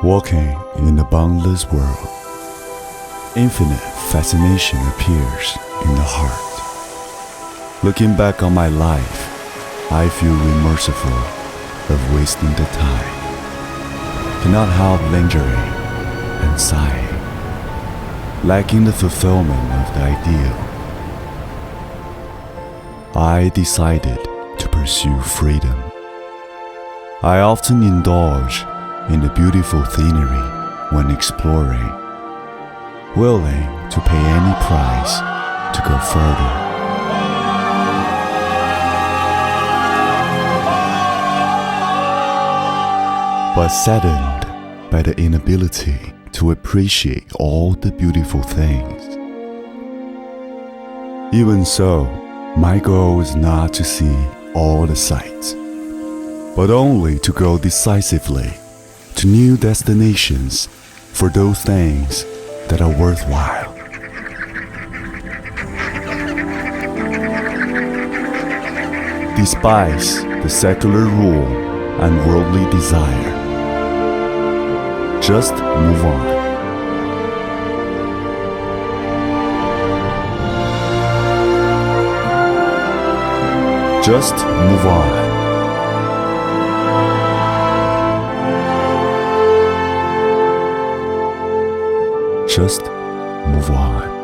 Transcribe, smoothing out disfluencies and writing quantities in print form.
Walking in a boundless world, infinite fascination appears in the heart. Looking back on my life, I feel remorseful of wasting the time. Cannot help lingering and sighing, lacking the fulfillment of the ideal. I decided to pursue freedom. I often indulge in the beautiful scenery when exploring, willing to pay any price to go further. But saddened by the inability to appreciate all the beautiful things. Even so, my goal is not to see all the sights, but only to go decisively to new destinations for those things that are worthwhile. Despise the secular rule and worldly desire. Just move on. Just move on. Just move on.